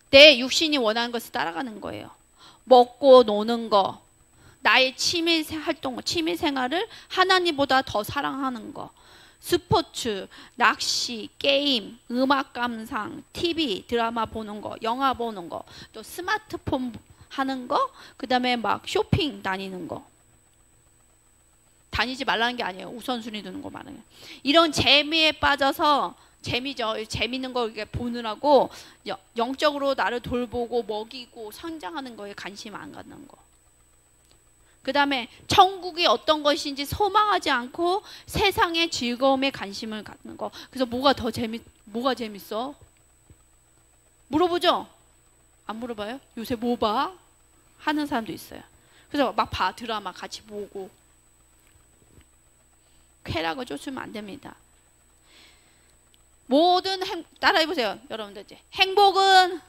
Speaker 1: 내 육신이 원하는 것을 따라가는 거예요. 먹고 노는 거, 나의 취미 활동, 취미 생활을 하나님보다 더 사랑하는 거. 스포츠, 낚시, 게임, 음악 감상, TV, 드라마 보는 거, 영화 보는 거, 또 스마트폰 하는 거, 그 다음에 막 쇼핑 다니는 거. 다니지 말라는 게 아니에요. 우선순위 두는 거 말이에요. 이런 재미에 빠져서, 재미죠. 재밌는 거 이렇게 보느라고 영적으로 나를 돌보고 먹이고 성장하는 거에 관심 안 갖는 거. 그 다음에 천국이 어떤 것인지 소망하지 않고 세상의 즐거움에 관심을 갖는 거. 그래서 뭐가 재밌어? 물어보죠? 안 물어봐요? 요새 뭐 봐? 하는 사람도 있어요. 그래서 막 드라마 같이 보고. 쾌락을 쫓으면 안 됩니다. 따라해보세요. 여러분들 이제. 행복은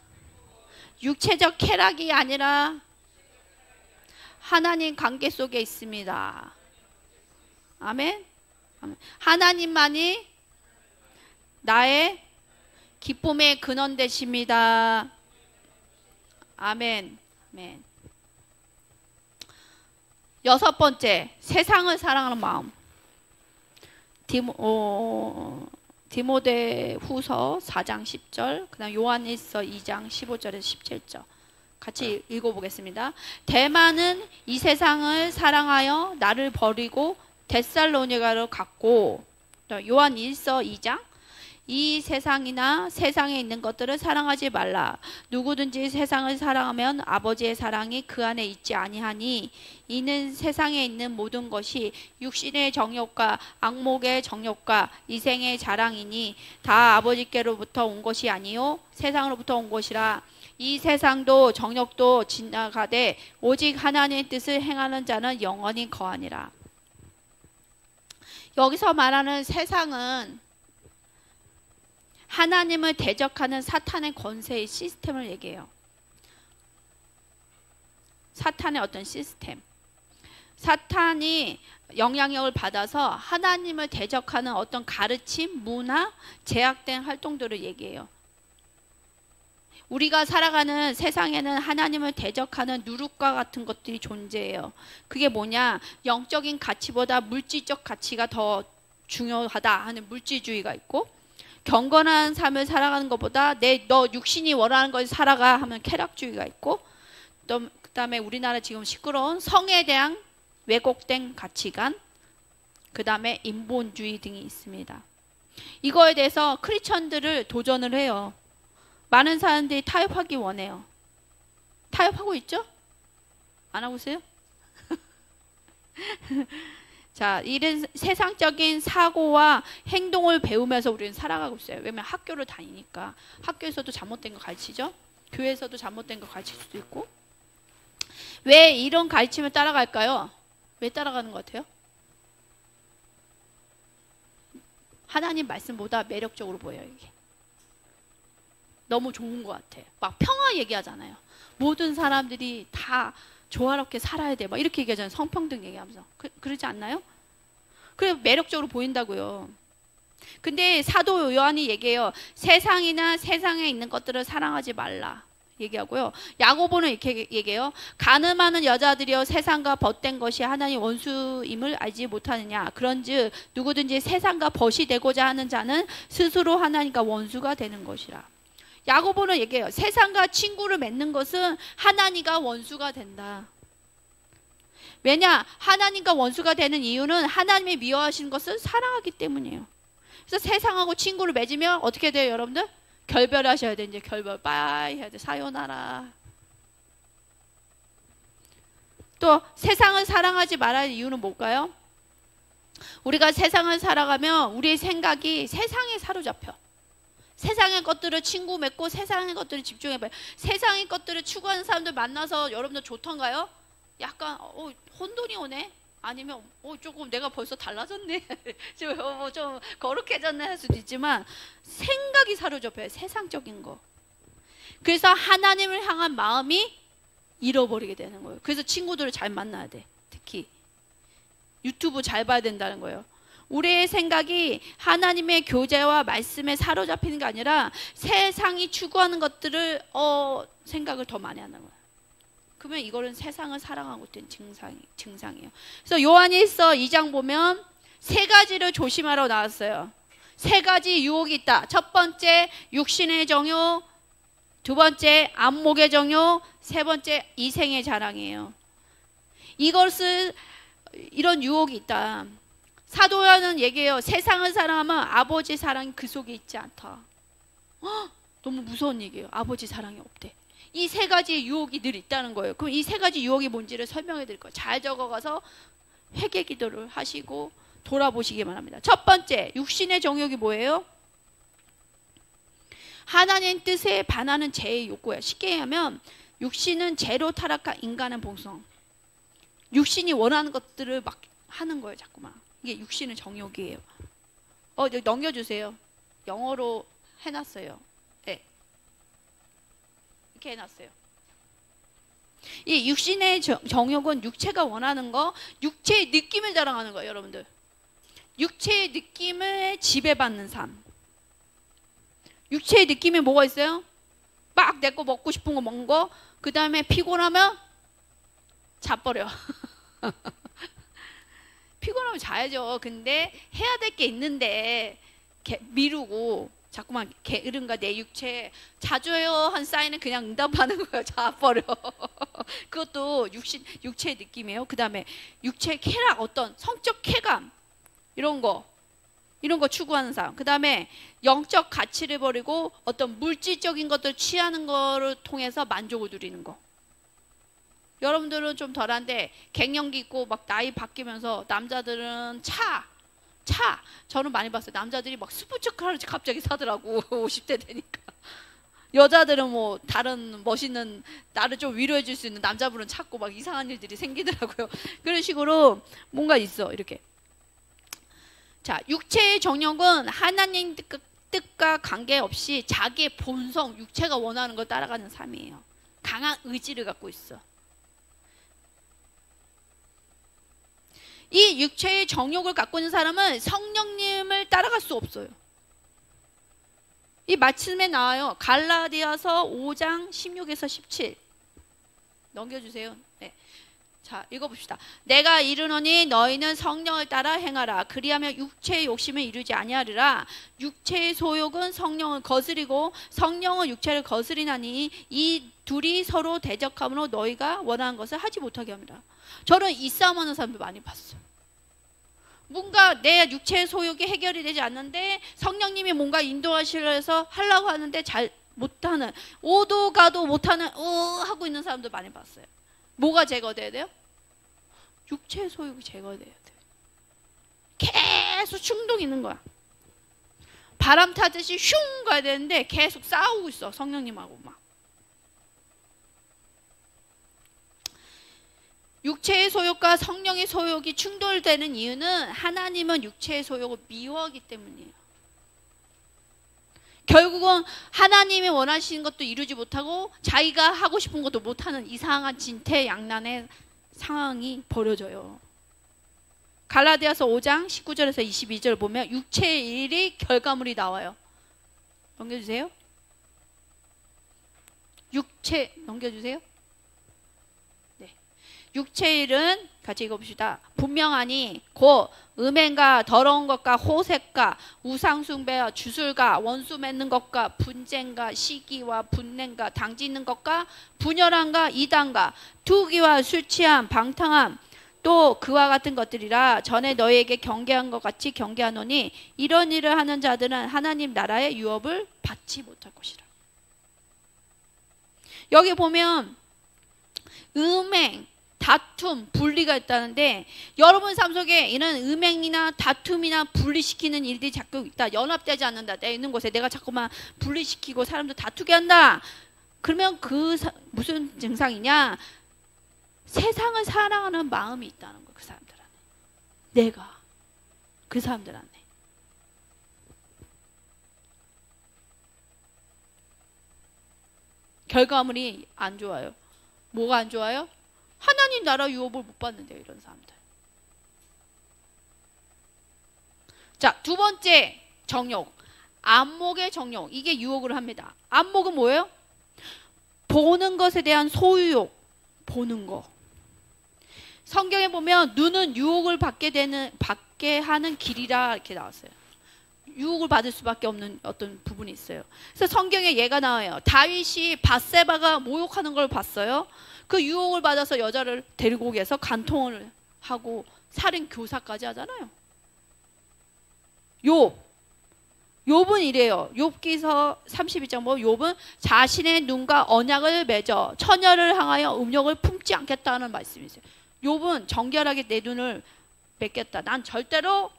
Speaker 1: 육체적 쾌락이 아니라 하나님 관계 속에 있습니다. 아멘? 아멘. 하나님만이 나의 기쁨의 근원 되십니다. 아멘. 아멘. 6번째, 세상을 사랑하는 마음. 디모데후서 4장 10절, 그 다음 요한일서 2장 15절에서 17절. 같이 읽어보겠습니다. 대만은 이 세상을 사랑하여 나를 버리고 데살로니가로 갔고, 요한일서 2장, 이 세상이나 세상에 있는 것들을 사랑하지 말라. 누구든지 세상을 사랑하면 아버지의 사랑이 그 안에 있지 아니하니 이는 세상에 있는 모든 것이 육신의 정욕과 악목의 정욕과 이생의 자랑이니 다 아버지께로부터 온 것이 아니요 세상으로부터 온 것이라. 이 세상도 정욕도 지나가되 오직 하나님의 뜻을 행하는 자는 영원히 거하니라. 여기서 말하는 세상은 하나님을 대적하는 사탄의 권세의 시스템을 얘기해요. 사탄의 어떤 시스템. 사탄이 영향력을 받아서 하나님을 대적하는 어떤 가르침, 문화, 제약된 활동들을 얘기해요. 우리가 살아가는 세상에는 하나님을 대적하는 누룩과 같은 것들이 존재해요. 그게 뭐냐? 영적인 가치보다 물질적 가치가 더 중요하다 하는 물질주의가 있고, 경건한 삶을 살아가는 것보다 너 육신이 원하는 것을 살아가 하면 쾌락주의가 있고, 또 그 다음에 우리나라 지금 시끄러운 성에 대한 왜곡된 가치관, 그 다음에 인본주의 등이 있습니다. 이거에 대해서 크리스천들을 도전을 해요. 많은 사람들이 타협하기 원해요. 타협하고 있죠? 안 하고 있어요? 자, 이런 세상적인 사고와 행동을 배우면서 우리는 살아가고 있어요. 왜냐면 학교를 다니니까. 학교에서도 잘못된 거 가르치죠? 교회에서도 잘못된 거 가르칠 수도 있고. 왜 이런 가르침을 따라갈까요? 왜 따라가는 것 같아요? 하나님 말씀보다 매력적으로 보여요, 이게. 너무 좋은 것 같아. 막 평화 얘기하잖아요. 모든 사람들이 다 조화롭게 살아야 돼. 막 이렇게 얘기하잖아요. 성평등 얘기하면서. 그러지 않나요? 그래 매력적으로 보인다고요. 근데 사도 요한이 얘기해요. 세상이나 세상에 있는 것들을 사랑하지 말라. 얘기하고요. 야고보는 이렇게 얘기해요. 가늠하는 여자들이여 세상과 벗된 것이 하나님 원수임을 알지 못하느냐. 그런즉 누구든지 세상과 벗이 되고자 하는 자는 스스로 하나님과 원수가 되는 것이라. 야고보는 얘기해요. 세상과 친구를 맺는 것은 하나님과 원수가 된다. 왜냐? 하나님과 원수가 되는 이유는 하나님이 미워하시는 것을 사랑하기 때문이에요. 그래서 세상하고 친구를 맺으면 어떻게 돼요, 여러분들? 결별하셔야 돼. 이제 결별 빠이 해야 돼. 사요나라. 또 세상을 사랑하지 말아야 할 이유는 뭘까요? 우리가 세상을 살아가면 우리의 생각이 세상에 사로잡혀. 세상의 것들을 친구 맺고 세상의 것들을 집중해봐요. 세상의 것들을 추구하는 사람들 만나서 여러분들 좋던가요? 약간 혼돈이 오네? 아니면 조금 내가 벌써 달라졌네? 좀 거룩해졌네 할 수도 있지만 생각이 사로잡혀요. 세상적인 거. 그래서 하나님을 향한 마음이 잃어버리게 되는 거예요. 그래서 친구들을 잘 만나야 돼. 특히 유튜브 잘 봐야 된다는 거예요. 우리의 생각이 하나님의 교제와 말씀에 사로잡히는 게 아니라 세상이 추구하는 것들을 생각을 더 많이 하는 거예요. 그러면 이거는 세상을 사랑하고 있는 증상이에요. 그래서 요한일서 2장 보면 세 가지를 조심하러 나왔어요. 세 가지 유혹이 있다. 첫 번째 육신의 정욕, 두 번째 안목의 정욕, 세 번째 이생의 자랑이에요. 이런 유혹이 있다. 사도 요한은 얘기해요. 세상을 사랑하면 아버지 사랑이 그 속에 있지 않다. 너무 무서운 얘기예요. 아버지 사랑이 없대. 이 세 가지 유혹이 늘 있다는 거예요. 그럼 이 세 가지 유혹이 뭔지를 설명해 드릴 거예요. 잘 적어가서 회개 기도를 하시고 돌아보시기만 합니다. 첫 번째, 육신의 정욕이 뭐예요? 하나님 뜻에 반하는 죄의 욕구예요. 쉽게 얘기하면 육신은 죄로 타락한 인간의 본성. 육신이 원하는 것들을 막 하는 거예요. 자꾸만. 이게 육신의 정욕이에요. 넘겨주세요. 영어로 해놨어요. 네. 이렇게 해놨어요. 이 육신의 정욕은 육체가 원하는 거, 육체의 느낌을 자랑하는 거예요. 여러분들. 육체의 느낌을 지배받는 삶. 육체의 느낌에 뭐가 있어요? 막 내 거 먹고 싶은 거 먹는 거. 그 다음에 피곤하면 자버려. 피곤하면 자야죠. 근데 해야 될 게 있는데 미루고 자꾸만 게으름과 내 육체 자주 해요 한 사인은 그냥 응답하는 거예요. 자버려. 그것도 육체의 느낌이에요. 그 다음에 육체의 쾌락, 어떤 성적 쾌감 이런 거 추구하는 사람. 그 다음에 영적 가치를 버리고 어떤 물질적인 것들 취하는 거를 통해서 만족을 누리는 거. 여러분들은 좀 덜한데 갱년기 있고 막 나이 바뀌면서 남자들은 차 저는 많이 봤어요. 남자들이 막 스포츠카를 갑자기 사더라고. 50대 되니까. 여자들은 뭐 다른 멋있는 나를 좀 위로해 줄 수 있는 남자분은 찾고 막 이상한 일들이 생기더라고요. 그런 식으로 뭔가 있어. 이렇게. 자, 육체의 정욕은 하나님 뜻과 관계없이 자기의 본성, 육체가 원하는 걸 따라가는 삶이에요. 강한 의지를 갖고 있어. 이 육체의 정욕을 갖고 있는 사람은 성령님을 따라갈 수 없어요. 이 말씀에 나와요. 갈라디아서 5장 16에서 17 넘겨주세요. 네. 자, 읽어봅시다. 내가 이르노니 너희는 성령을 따라 행하라. 그리하면 육체의 욕심을 이루지 아니하리라. 육체의 소욕은 성령을 거스리고 성령은 육체를 거스리나니 이 둘이 서로 대적함으로 너희가 원하는 것을 하지 못하게 합니다. 저는 이 싸움하는 사람들 많이 봤어요. 뭔가 내 육체의 소욕이 해결이 되지 않는데 성령님이 뭔가 인도하시려 해서 하려고 하는데 잘 못하는, 오도 가도 못하는 하고 있는 사람들 많이 봤어요. 뭐가 제거돼야 돼요? 육체의 소욕이 제거돼야 돼요. 계속 충동이 있는 거야. 바람 타듯이 슝 가야 되는데 계속 싸우고 있어. 성령님하고 막. 육체의 소욕과 성령의 소욕이 충돌되는 이유는 하나님은 육체의 소욕을 미워하기 때문이에요. 결국은 하나님이 원하시는 것도 이루지 못하고 자기가 하고 싶은 것도 못하는 이상한 진퇴양난의 상황이 벌어져요. 갈라디아서 5장 19절에서 22절 보면 육체의 일이 결과물이 나와요. 넘겨주세요. 넘겨주세요. 육체의 일은 같이 읽어봅시다. 분명하니 곧 음행과 더러운 것과 호색과 우상숭배와 주술과 원수 맺는 것과 분쟁과 시기와 분냄과 당짓는 것과 분열함과 이단과 투기와 술취함 방탕함 또 그와 같은 것들이라. 전에 너희에게 경계한 것 같이 경계하노니 이런 일을 하는 자들은 하나님 나라의 유업을 받지 못할 것이라. 여기 보면 음행, 다툼, 분리가 있다는데 여러분 삶 속에 이런 음행이나 다툼이나 분리시키는 일들이 자꾸 있다. 연합되지 않는다. 내 있는 곳에 내가 자꾸만 분리시키고 사람들 다투게 한다. 그러면 무슨 증상이냐? 세상을 사랑하는 마음이 있다는 거예요. 그 사람들 안에. 내가 그 사람들 안에. 결과물이 안 좋아요. 뭐가 안 좋아요? 하나님 나라 유업을 못 받는데요. 이런 사람들. 자, 두 번째 정욕. 안목의 정욕. 이게 유혹을 합니다. 안목은 뭐예요? 보는 것에 대한 소유욕. 보는 거. 성경에 보면 눈은 유혹을 받게 하는 길이라 이렇게 나왔어요. 유혹을 받을 수밖에 없는 어떤 부분이 있어요. 그래서 성경에 예가 나와요. 다윗이 밧세바가 모욕하는 걸 봤어요. 그 유혹을 받아서 여자를 데리고 오게해서 간통을 하고 살인 교사까지 하잖아요. 욥은 이래요. 욥기서 32장 보면 욥은 자신의 눈과 언약을 맺어 처녀를 향하여 음욕을 품지 않겠다는 말씀이 있어요. 욥은 정결하게 내 눈을 맺겠다. 난 절대로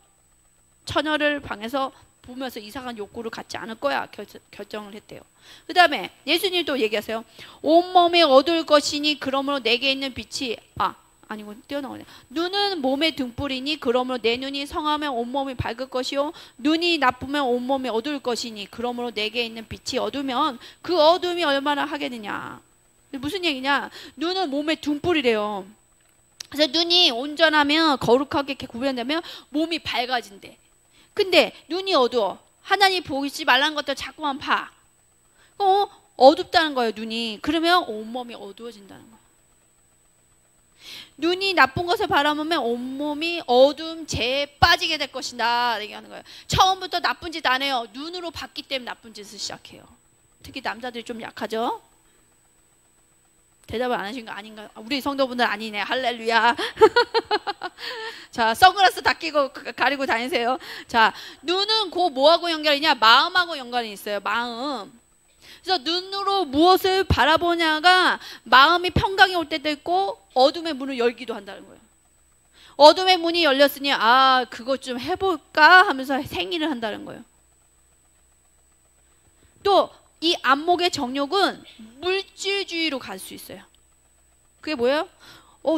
Speaker 1: 처녀를 방에서 보면서 이상한 욕구를 갖지 않을 거야. 결정을 했대요. 그 다음에 예수님도 얘기하세요. 온몸이 어두울 것이니 그러므로 내게 있는 빛이 아니고 뛰어나오네. 눈은 몸의 등불이니 그러므로 내 눈이 성하면 온몸이 밝을 것이요 눈이 나쁘면 온몸이 어두울 것이니 그러므로 내게 있는 빛이 어두면 그 어둠이 얼마나 하겠느냐. 무슨 얘기냐? 눈은 몸의 등불이래요. 그래서 눈이 온전하면 거룩하게 이렇게 구별되면 몸이 밝아진대. 근데 눈이 어두워. 하나님 보이지 말라는 것들 자꾸만 봐. 어둡다는 거예요. 눈이. 그러면 온몸이 어두워진다는 거예요. 눈이 나쁜 것을 바라보면 온몸이 어둠 재에 빠지게 될 것이다 얘기하는 거예요. 처음부터 나쁜 짓 안 해요. 눈으로 봤기 때문에 나쁜 짓을 시작해요. 특히 남자들이 좀 약하죠. 대답을 안 하신 거 아닌가? 우리 성도분들 아니네. 할렐루야. 자, 선글라스 다 끼고 가리고 다니세요. 자, 눈은 뭐하고 연결이냐? 마음하고 연관이 있어요. 마음. 그래서 눈으로 무엇을 바라보냐가 마음이 평강이 올 때도 있고 어둠의 문을 열기도 한다는 거예요. 어둠의 문이 열렸으니 그것 좀 해볼까 하면서 생일을 한다는 거예요. 또 이 안목의 정욕은 물질주의로 갈 수 있어요. 그게 뭐예요?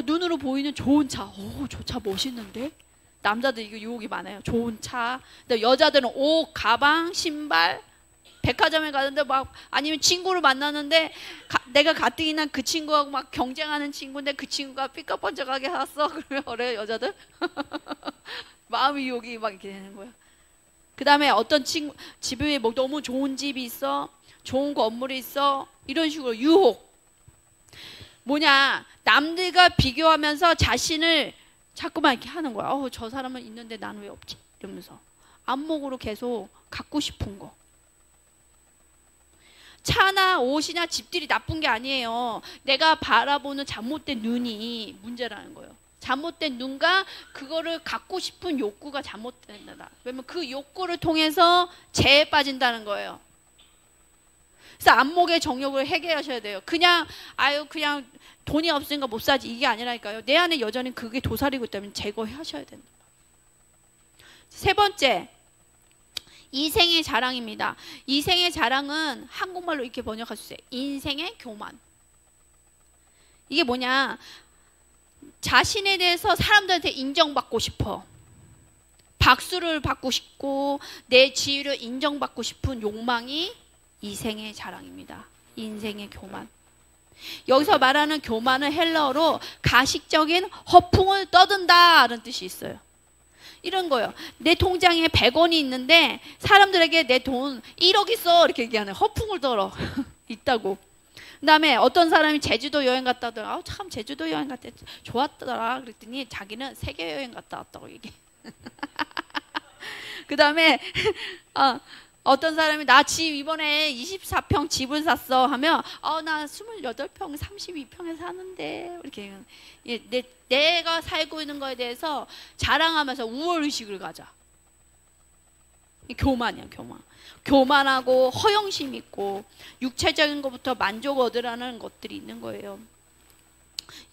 Speaker 1: 눈으로 보이는 좋은 차. 저 차 멋있는데? 남자들 이거 유혹이 많아요. 좋은 차. 근데 여자들은 옷, 가방, 신발. 백화점에 가는데 아니면 친구를 만나는데 내가 가뜩이나 그 친구하고 막 경쟁하는 친구인데 그 친구가 삐까뻔쩍하게 샀어. 그러면 그래요 여자들? 마음의 유혹이 막 이렇게 되는 거야. 그 다음에 어떤 친구 집에 너무 좋은 집이 있어. 좋은 건물이 있어. 이런 식으로 유혹. 뭐냐, 남들과 비교하면서 자신을 자꾸만 이렇게 하는 거야. 저 사람은 있는데 나는 왜 없지? 이러면서 안목으로 계속 갖고 싶은 거. 차나 옷이나 집들이 나쁜 게 아니에요. 내가 바라보는 잘못된 눈이 문제라는 거예요. 잘못된 눈과 그거를 갖고 싶은 욕구가 잘못된다. 왜냐면 그 욕구를 통해서 재에 빠진다는 거예요. 그래서 안목의 정욕을 해결하셔야 돼요. 그냥 돈이 없으니까 못 사지 이게 아니라니까요. 내 안에 여전히 그게 도사리고 있다면 제거하셔야 된다. 세 번째, 이생의 자랑입니다. 이생의 자랑은 한국말로 이렇게 번역할 수 있어요. 인생의 교만. 이게 뭐냐, 자신에 대해서 사람들한테 인정받고 싶어. 박수를 받고 싶고 내 지위를 인정받고 싶은 욕망이 이생의 자랑입니다. 인생의 교만. 여기서 말하는 교만은 헬라어로 가식적인 허풍을 떠든다는 뜻이 있어요. 이런 거예요. 내 통장에 100원이 있는데 사람들에게 내 돈 1억 있어 이렇게 얘기하는, 허풍을 떨어. 있다고. 그 다음에 어떤 사람이 제주도 여행 갔다 하더라. 참 제주도 여행 갔다 좋았더라 그랬더니 자기는 세계 여행 갔다 왔다고 얘기해. 그 다음에 어떤 사람이 나 집 이번에 24평 집을 샀어 하면 나 28평 32평에 사는데 이렇게 내가 살고 있는 거에 대해서 자랑하면서 우월의식을 가져. 교만이야, 교만. 교만하고 허영심 있고 육체적인 것부터 만족 얻으라는 것들이 있는 거예요.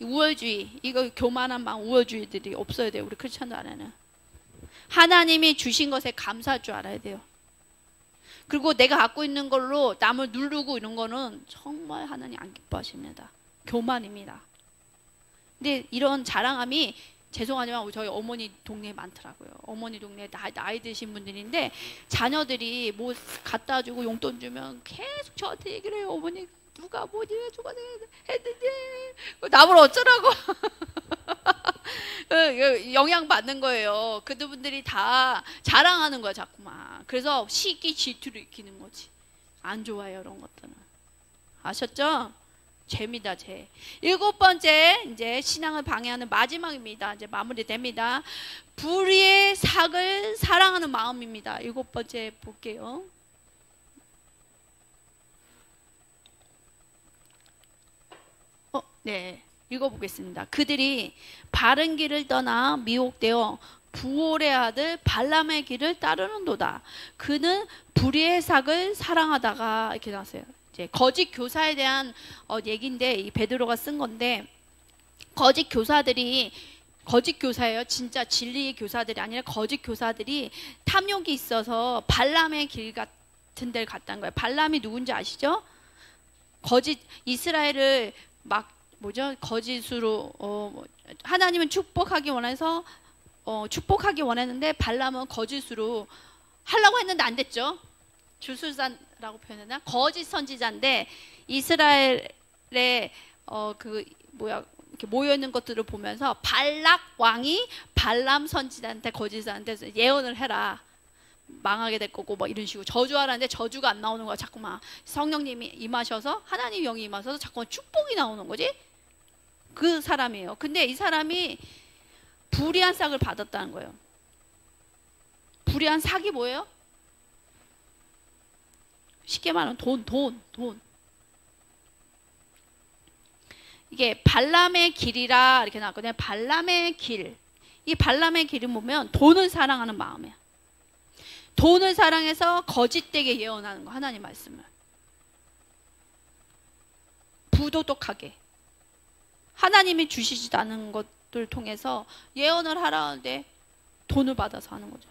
Speaker 1: 우월주의, 이거 교만한 마음, 우월주의들이 없어야 돼요. 우리 크리스천들 안에는. 하나님이 주신 것에 감사할 줄 알아야 돼요. 그리고 내가 갖고 있는 걸로 남을 누르고 이런 거는 정말 하나님 안 기뻐하십니다. 교만입니다. 근데 이런 자랑함이 죄송하지만 저희 어머니 동네에 많더라고요. 어머니 동네에 나이 드신 분들인데 자녀들이 뭐 갖다 주고 용돈 주면 계속 저한테 얘기를 해요. 어머니 누가 뭐지 누가 했는데 남을 어쩌라고 영향 받는 거예요. 그분들이 다 자랑하는 거야 자꾸만. 그래서 시기 질투를 익히는 거지. 안 좋아요 이런 것들은. 아셨죠? 죄입니다, 죄. 7번째, 이제 신앙을 방해하는 마지막입니다. 이제 마무리됩니다. 불의의 삭을 사랑하는 마음입니다. 7번째 볼게요. 네, 읽어보겠습니다. 그들이 바른 길을 떠나 미혹되어 부올의 아들 발람의 길을 따르는도다. 그는 불의의 삭을 사랑하다가 이렇게 나왔어요. 거짓 교사에 대한 얘기인데 이 베드로가 쓴 건데 거짓 교사들이 거짓 교사예요. 진짜 진리의 교사들이 아니라 거짓 교사들이 탐욕이 있어서 발람의 길 같은 데를 갔다는 거예요. 발람이 누군지 아시죠? 거짓 이스라엘을 막 거짓으로 하나님은 축복하기 원해서 축복하기 원했는데 발람은 거짓으로 하려고 했는데 안 됐죠. 주술사라고 표현했나? 거짓 선지자인데 이스라엘의 이렇게 모여 있는 것들을 보면서 발락 왕이 발람 선지자한테 거짓사한테 예언을 해라. 망하게 될 거고 뭐 이런 식으로 저주하라는데 저주가 안 나오는 거야. 자꾸만 성령님이 임하셔서 하나님 영이 임하셔서 자꾸만 축복이 나오는 거지. 그 사람이에요. 근데 이 사람이 불의한 삭을 받았다는 거예요. 불의한 삭이 뭐예요? 쉽게 말하면 돈. 이게 발람의 길이라 이렇게 나왔거든요. 발람의 길. 이 발람의 길을 보면 돈을 사랑하는 마음이야. 돈을 사랑해서 거짓되게 예언하는 거. 하나님 말씀을. 부도덕하게. 하나님이 주시지도 않은 것들 통해서 예언을 하라는데 돈을 받아서 하는 거죠.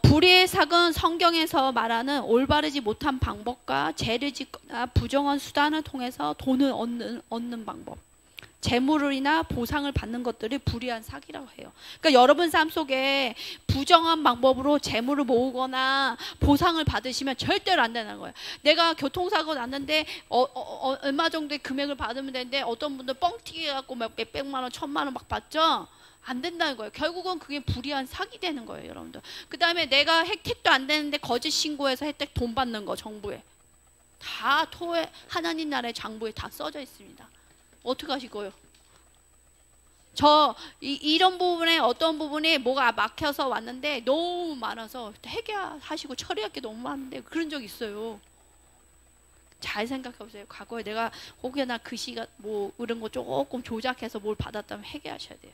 Speaker 1: 불의의 삭은 성경에서 말하는 올바르지 못한 방법과 죄를 짓거나 부정한 수단을 통해서 돈을 얻는 방법, 재물이나 보상을 받는 것들이 불의한 삭이라고 해요. 그러니까 여러분 삶 속에 부정한 방법으로 재물을 모으거나 보상을 받으시면 절대로 안 되는 거예요. 내가 교통사고 났는데 얼마 정도의 금액을 받으면 되는데 어떤 분들 뻥튀기 해갖고 몇백만 원, 1,000만 원 막 받죠? 안 된다는 거예요. 결국은 그게 불의한 삭이 되는 거예요, 여러분들. 그 다음에 내가 혜택도 안 되는데 거짓 신고해서 혜택 돈 받는 거, 정부에. 다 하나님 나라의 장부에 다 써져 있습니다. 어떻게 하실 거예요? 이런 부분에 어떤 부분이 뭐가 막혀서 왔는데 너무 많아서 해결하시고 처리할 게 너무 많은데 그런 적 있어요. 잘 생각해 보세요. 과거에 내가 혹여나 글씨가 뭐 이런 거 조금 조작해서 뭘 받았다면 해결하셔야 돼요.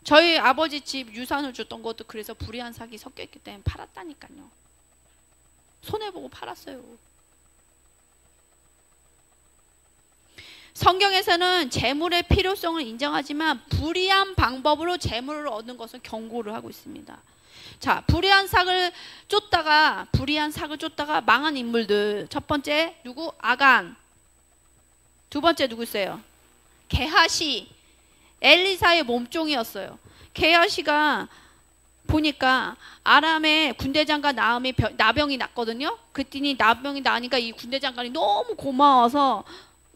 Speaker 1: 저희 아버지 집 유산을 줬던 것도 그래서 불의한 삭이 섞여있기 때문에 팔았다니까요. 손해보고 팔았어요. 성경에서는 재물의 필요성을 인정하지만 불의한 방법으로 재물을 얻는 것을 경고를 하고 있습니다. 자, 불의한 삭을 쫓다가 망한 인물들. 첫 번째 누구? 아간. 두 번째 누구세요? 게하시. 엘리사의 몸종이었어요. 게하시가 보니까 아람의 군대장관 나병이 났거든요. 그랬더니 나병이 나니까 이 군대장관이 너무 고마워서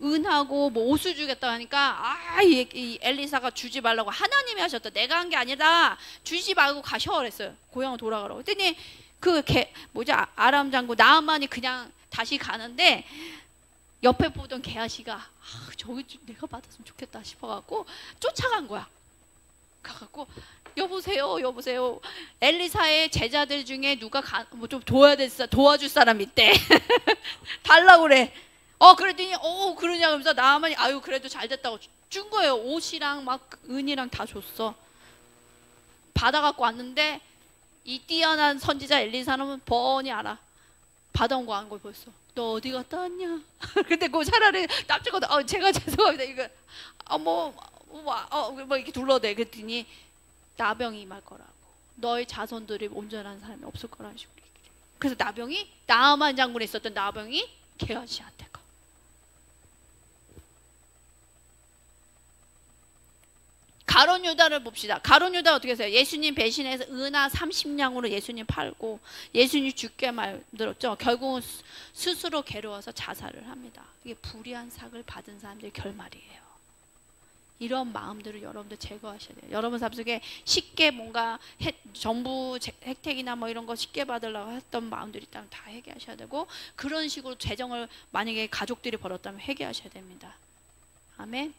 Speaker 1: 은하고 뭐 옷을 주겠다 하니까 이 엘리사가 주지 말라고 하나님이 하셨다. 내가 한 게 아니다. 주지 말고 가셔 그랬어요. 고향으로 돌아가라고. 그랬더니 아람 장군 나아만이 그냥 다시 가는데 옆에 보던 게하시가 저기 내가 받았으면 좋겠다 싶어갖고 쫓아간 거야. 가갖고 여보세요. 엘리사의 제자들 중에 누가 뭐 좀 도와줄 사람 있대. 달라고 그래. 그랬더니 그러냐 그러면서 나아만이 아유 그래도 잘 됐다고 준 거예요. 옷이랑 막 은이랑 다 줬어. 받아갖고 왔는데 이 뛰어난 선지자 엘리사는 뻔히 알아. 받아온 거 안 걸 벌써. 너 어디 갔다 왔냐? 근데 그 차라리 납치거든. 제가 죄송합니다. 이거 뭐 이렇게 둘러대. 그랬더니 나병이 임할 거라고. 너의 자손들이 온전한 사람이 없을 거라는 식으로. 그래서 나병이 나아만 장군에 있었던 나병이 게하시한테 가. 가룟 유다를 봅시다. 가룟 유다 어떻게 했어요? 예수님 배신해서 은하 30냥으로 예수님 팔고 예수님 죽게 만들었죠. 결국은 스스로 괴로워서 자살을 합니다. 이게 불의한 삭을 받은 사람들의 결말이에요. 이런 마음들을 여러분들 제거하셔야 돼요. 여러분 삶 속에 쉽게 뭔가 정부 혜택이나 뭐 이런 거 쉽게 받으려고 했던 마음들이 있다면 다 회개하셔야 되고, 그런 식으로 재정을 만약에 가족들이 벌었다면 회개하셔야 됩니다. 아멘.